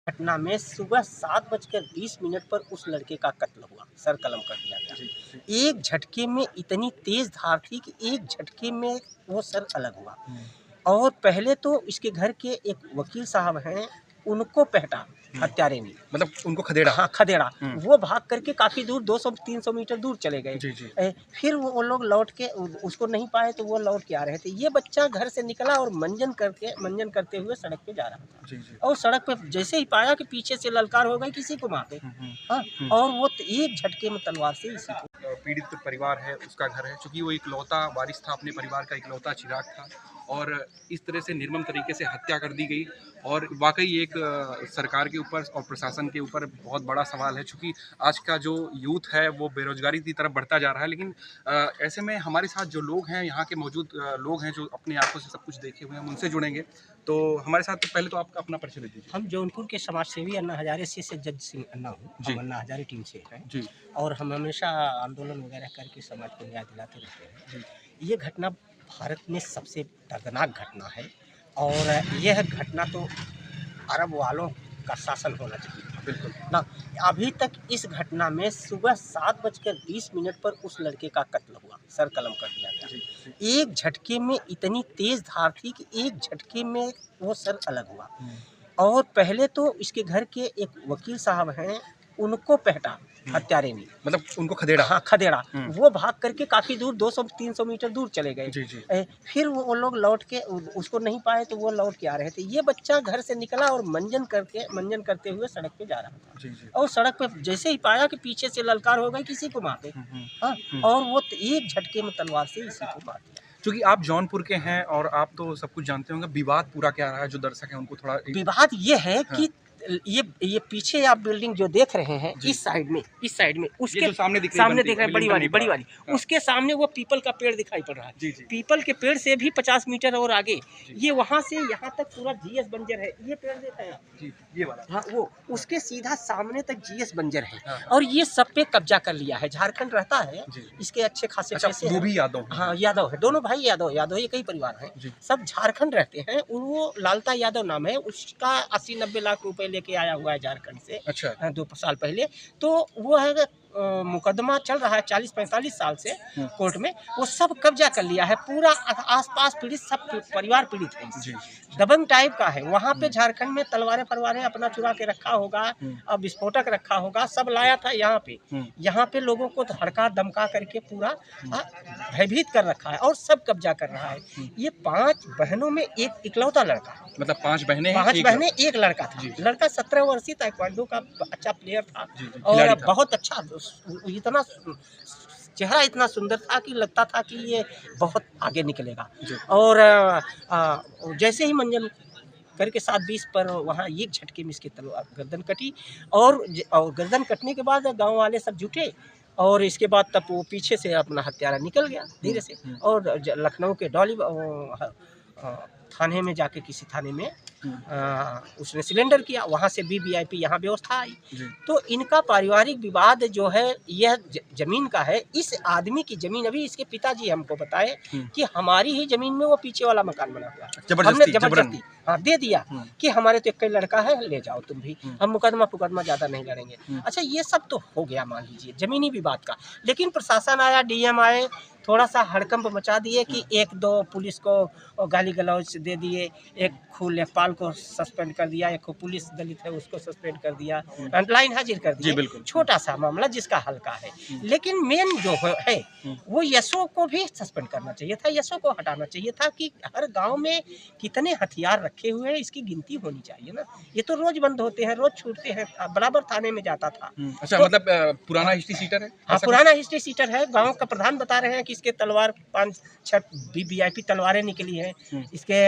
घटना में सुबह 7:20 पर उस लड़के का कत्ल हुआ, सर कलम कर दिया गया। एक झटके में इतनी तेज धार थी कि एक झटके में वो सर अलग हुआ। और पहले तो इसके घर के एक वकील साहब हैं, उनको पहटा हत्यारे ने, मतलब उनको खदेड़ा। हाँ, खदेड़ा। वो भाग करके काफ़ी दूर 200-300 मीटर दूर चले गए। जी, जी। फिर वो लोग लौट के उसको नहीं पाए तो वो लौट के आ रहे थे। ये बच्चा घर से निकला और मंजन करते हुए सड़क पे जा रहा था। जी, जी। और सड़क पे जैसे ही पाया कि पीछे से ललकार हो गई किसी को मार दे। हाँ, और वो एक झटके में तलवार से इसी को पीड़ित परिवार है, उसका घर है, चूँकि वो इकलौता वारिस था, अपने परिवार का इकलौता चिराग था और इस तरह से निर्मम तरीके से हत्या कर दी गई। और वाक़ई एक सरकार के ऊपर और प्रशासन के ऊपर बहुत बड़ा सवाल है, चूँकि आज का जो यूथ है वो बेरोज़गारी की तरफ बढ़ता जा रहा है। लेकिन ऐसे में हमारे साथ जो लोग हैं, यहाँ के मौजूद लोग हैं जो अपनी आँखों से सब कुछ देखे हुए हैं, हम उनसे जुड़ेंगे। तो हमारे साथ पहले तो आपका अपना परिचय दे दीजिए। हम जौनपुर के समाज सेवी अन्ना हजारे से जज सिंह अन्ना हूँ। जी। हम अन्ना हजारे टीम से हैं जी। और हम हमेशा आंदोलन वगैरह करके समाज को न्याय दिलाते रहते हैं। ये घटना भारत में सबसे दर्दनाक घटना है और यह घटना तो अरब वालों का शासन होना चाहिए। बिल्कुल। ना, अभी तक इस घटना में सुबह 7:20 पर उस लड़के का कत्ल हुआ, सर कलम कर दिया गया। एक झटके में इतनी तेज धार थी कि एक झटके में वो सर अलग हुआ। और पहले तो इसके घर के एक वकील साहब हैं, उनको पहटा हत्यारे ने, मतलब उनको खदेड़ा। हाँ, खदेड़ा। वो भाग करके काफ़ी दूर 200-300 मीटर दूर चले गए। जी, जी। फिर वो लोग लौट के उसको नहीं पाए तो वो लौट के आ रहे थे। ये बच्चा घर से निकला और मंजन करते हुए सड़क पे जा रहा था। जी, जी। और सड़क पे जैसे ही पाया कि पीछे से ललकार हो गई किसी को मार दे। हाँ, और वो एक झटके में तलवार से इसी को मार दिया। चूँकि आप जौनपुर के हैं और आप तो सब कुछ जानते होंगे, विवाद पूरा क्या रहा है? जो दर्शक हैं उनको थोड़ा विवाद ये है हाँ। कि ये पीछे आप बिल्डिंग जो देख रहे हैं, इस साइड में उसके जो सामने दिख रहा है, बड़ी वाली हाँ। उसके सामने वो पीपल का पेड़ दिखाई पड़ रहा है। जी, जी। पीपल के पेड़ से भी 50 मीटर और आगे ये वहाँ से यहाँ तक पूरा जीएस बंजर है। ये पेड़ देखा है आप? जी, ये वाला। हाँ, वो उसके सीधा सामने तक जीएस बंजर है। हाँ, हाँ। और ये सब पे कब्जा कर लिया है। झारखंड रहता है, जी। इसके अच्छे खासे अच्छा, पैसे वो हैं। भी यादव हैं। हाँ, यादव है, दोनों भाई यादव एक ही परिवार हैं। जी। सब झारखंड रहते हैं। वो लालता यादव नाम है, उसका 80-90 लाख रुपए लेके आया हुआ है झारखंड से। अच्छा। 2 साल पहले। तो वो है मुकदमा चल रहा है 40-45 साल से कोर्ट में। वो सब कब्जा कर लिया है, पूरा आस-पास पीड़ित सब परिवार पीड़ित है इससे। दबंग टाइप का है। वहाँ पे झारखंड में तलवारें अपना चुरा के रखा होगा, विस्फोटक रखा होगा, सब लाया था यहाँ पे। यहाँ पे लोगों को धड़का धमका करके पूरा भयभीत कर रखा है और सब कब्जा कर रहा है। ये 5 बहनों में एक इकलौता लड़का है। मतलब 5 बहनें हैं, 5 बहनें, एक लड़का था। लड़का 17 वर्षीय ताइक्वांडो का अच्छा प्लेयर था। और बहुत अच्छा, इतना चेहरा इतना सुंदर था कि लगता था कि ये बहुत आगे निकलेगा। और जैसे ही मंजन करके 7:20 पर वहाँ एक झटके में इसकी तलवार गर्दन कटी। और गर्दन कटने के बाद गांव वाले सब जुटे और इसके बाद तब वो पीछे से अपना हत्यारा निकल गया धीरे से। और लखनऊ के थाने में जाके किसी थाने में उसने सिलेंडर किया। वहाँ से वीवीआईपी यहाँ व्यवस्था आई। तो इनका पारिवारिक विवाद जो है यह जमीन का है। इस आदमी की जमीन, अभी इसके पिताजी हमको बताए कि हमारी ही जमीन में वो पीछे वाला मकान बना हुआ है। हमने जबरदस्ती हाँ दे दिया कि हमारे तो एक ही लड़का है, ले जाओ तुम भी, हम मुकदमा ज़्यादा नहीं लड़ेंगे। अच्छा, ये सब तो हो गया मान लीजिए जमीनी विवाद का। लेकिन प्रशासन आया, डीएम आए, थोड़ा सा हड़कंप मचा दिए कि 1-2 पुलिस को गाली गलौज दे दिए, एक लेखपाल को सस्पेंड कर दिया, एक पुलिस दलित है उसको सस्पेंड कर दिया, लाइन हाजिर कर दिए। छोटा सा मामला जिसका हल्का है। लेकिन मेन जो है वो यशो को भी सस्पेंड करना चाहिए था, यशो को हटाना चाहिए था कि हर गांव में कितने हथियार रखे हुए हैं इसकी गिनती होनी चाहिए ना। ये तो रोज बंद होते हैं, रोज छूटते हैं, बराबर थाने में जाता था। अच्छा, तो, मतलब पुराना हिस्ट्री सीटर है? हाँ, पुराना हिस्ट्री सीटर है। गांव का प्रधान बता रहे हैं कि इसके तलवार 5-6 वीवीआईपी तलवारें निकली हैं। इसके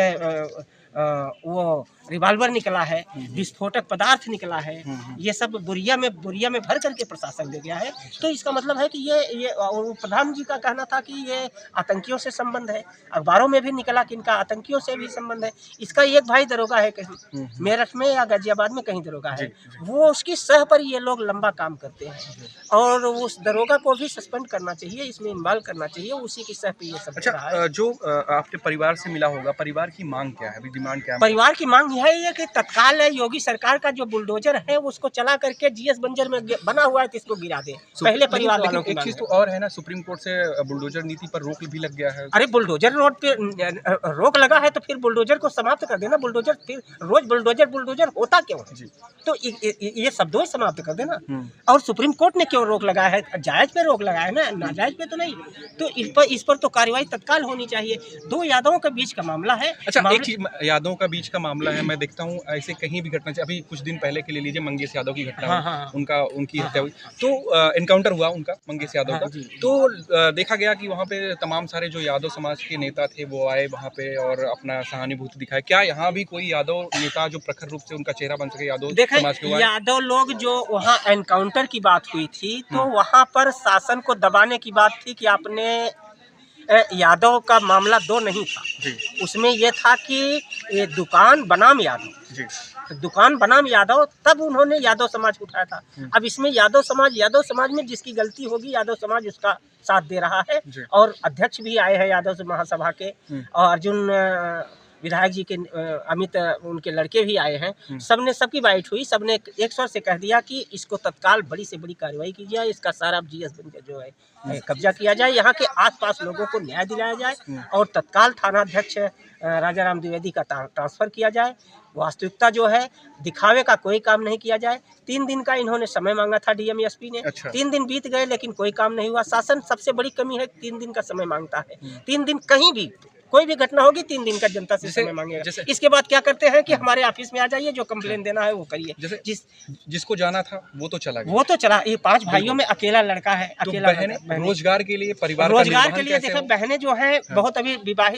वो रिवाल्वर निकला है, विस्फोटक पदार्थ निकला है। ये सब बोरिया में भर करके प्रशासन ले गया है। तो इसका मतलब है कि ये प्रधान जी का कहना था कि ये आतंकियों से संबंध है। अखबारों में भी निकला कि इनका आतंकियों से भी संबंध है। इसका एक भाई दरोगा है, कहीं मेरठ में या गाजियाबाद में कहीं दरोगा है। वो उसकी सह पर ये लोग लंबा काम करते हैं और उस दरोगा को भी सस्पेंड करना चाहिए, इसमें इन्वॉल्व करना चाहिए। उसी की सह पे ये सब। अच्छा, जो आपके परिवार से मिला होगा, परिवार की मांग क्या है? अभी डिमांड क्या है? परिवार की मांग यह है कि तत्काल योगी सरकार का जो बुलडोजर है उसको चला करके जीएस बंजर में बना हुआ है तो इसको गिरा दे। पहले परिवार वालों की एक मांग चीज है। तो और है ना, सुप्रीम कोर्ट से बुलडोजर नीति पर रोक भी लग गया है। अरे बुलडोजर रोड पे रोक लगा है तो फिर बुलडोजर को समाप्त कर देना। बुलडोजर फिर रोज बुलडोजर होता क्यों है? तो ये शब्दों ही समाप्त कर देना। और सुप्रीम कोर्ट ने क्यों रोक लगाया है? जायज पे रोक लगाया है ना, नाजायज पे तो नहीं। तो इस पर तो कार्रवाई तत्काल होनी चाहिए। दो यादवों के बीच का मामला है। अच्छा, एक चीज, यादवों का बीच का मामला है, मैं देखता हूँ ऐसे कहीं भी घटना, अभी कुछ दिन पहले के ले लीजिए मंगेश यादव की घटना, उनकी हत्या हुई, तो एनकाउंटर हुआ उनका, मंगेश यादव का। तो देखा गया कि वहाँ पे तमाम सारे जो यादव समाज के नेता थे वो आए वहाँ पे और अपना सहानुभूति दिखाए। क्या यहाँ भी कोई यादव नेता जो प्रखर रूप से उनका चेहरा बन सके यादव समाज के? यादव लोग जो वहाँ एनकाउंटर की बात हुई थी तो वहाँ पर शासन को दबाने की बात थी कि आपने यादव का मामला दो नहीं था जी। उसमें यह था कि ये दुकान बनाम यादव जी। तो दुकान बनाम यादव, तब उन्होंने यादव समाज को उठाया था। अब इसमें यादव समाज में जिसकी गलती होगी यादव समाज उसका साथ दे रहा है। और अध्यक्ष भी आए हैं यादव महासभा के, और अर्जुन विधायक जी के अमित उनके लड़के भी आए हैं। सबने, सबकी बाइट हुई, सबने एक स्वर से कह दिया कि इसको तत्काल बड़ी से बड़ी कार्रवाई की जाए, इसका सारा जीएस बंजर जो है कब्जा किया जाए, यहाँ के आसपास लोगों को न्याय दिलाया जाए और तत्काल थानाध्यक्ष राजा राम द्विवेदी का ट्रांसफर किया जाए। वास्तविकता जो है दिखावे का कोई काम नहीं किया जाए। 3 दिन का इन्होंने समय मांगा था डीएम एसपी ने। अच्छा। 3 दिन बीत गए लेकिन कोई काम नहीं हुआ। शासन सबसे बड़ी कमी है, 3 दिन का समय मांगता है। 3 दिन कहीं भी कोई भी घटना होगी 3 दिन का जनता से समय मांगेगा। इसके बाद क्या करते हैं कि हमारे ऑफिस में आ जाइए, जो कंप्लेन देना है वो करिए। जिसको जाना था वो तो चला गया, वो तो चला। ये 5 भाइयों में अकेला लड़का है, अकेला। तो रोजगार के लिए, परिवार रोजगार के लिए देखो, बहनें जो हैं बहुत अभी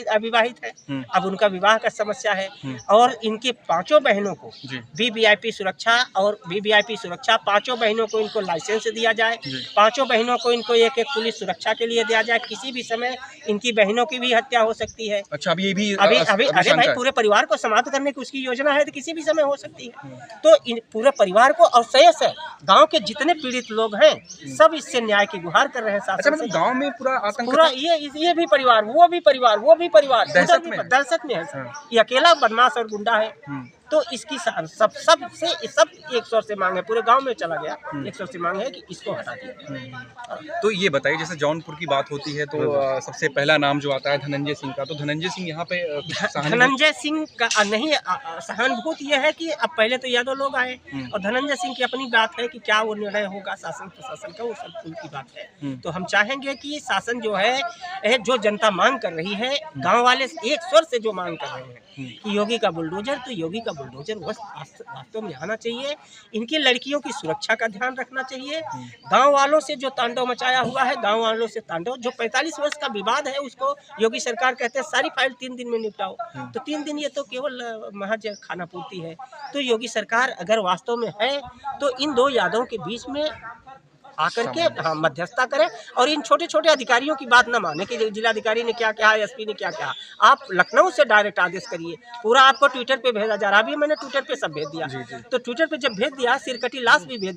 अविवाहित है। अब उनका विवाह का समस्या है और इनकी 5 बहनों को वीवीआईपी सुरक्षा और वीवीआईपी सुरक्षा 5 बहनों को इनको लाइसेंस दिया जाए। 5 बहनों को इनको एक पुलिस सुरक्षा के लिए दिया जाए। किसी भी समय इनकी बहनों की भी हत्या हो सकती है। अच्छा, अभी अरे भाई, पूरे परिवार को समाप्त करने की उसकी योजना है तो किसी भी समय हो सकती है। तो इन पूरे परिवार को और शेष है गांव के जितने पीड़ित लोग हैं सब इससे न्याय की गुहार कर रहे हैं। अच्छा, मतलब गांव में पूरा आतंक, पूरा ये भी परिवार, वो भी परिवार दहशत में है। ये अकेला बदमाश और गुंडा है। तो इसकी सब एक स्वर से मांग है, पूरे गांव में चला गया एक स्वर से मांग है कि इसको हटा दिया। तो ये बताइए, जैसे जौनपुर की बात होती है तो सबसे पहला नाम जो आता है धनंजय सिंह का, तो धनंजय सिंह यहाँ पे धनंजय सिंह का नहीं सहानुभूति ये है कि अब पहले तो यादव लोग आए और धनंजय सिंह की अपनी बात है कि क्या वो निर्णय होगा शासन प्रशासन का, वो सब उनकी बात है। तो हम चाहेंगे कि शासन जो है जो जनता मांग कर रही है, गाँव वाले एक स्वर से जो मांग कर रहे हैं कि योगी का बुलडोजर, तो योगी का बुलडोजर वास्तव में आना चाहिए। इनकी लड़कियों की सुरक्षा का ध्यान रखना चाहिए। गांव वालों से जो तांडव मचाया हुआ है, गांव वालों से तांडव, जो 45 वर्ष का विवाद है उसको योगी सरकार कहते हैं सारी फाइल 3 दिन में निपटाओ। तो 3 दिन ये तो केवल महज खाना पूर्ति है। तो योगी सरकार अगर वास्तव में है तो इन 2 यादवों के बीच में आकर के मध्यस्थता करें और इन छोटे छोटे अधिकारियों की बात न माने कि जिलाधिकारी ने क्या कहा, एसपी ने क्या कहा। आप लखनऊ से डायरेक्ट आदेश करिए। पूरा आपको ट्विटर पे भेजा जा रहा है। अभी मैंने ट्विटर पे सब भेज दिया। तो ट्विटर पे जब भेज दिया, सिरकटी लाश भी भेज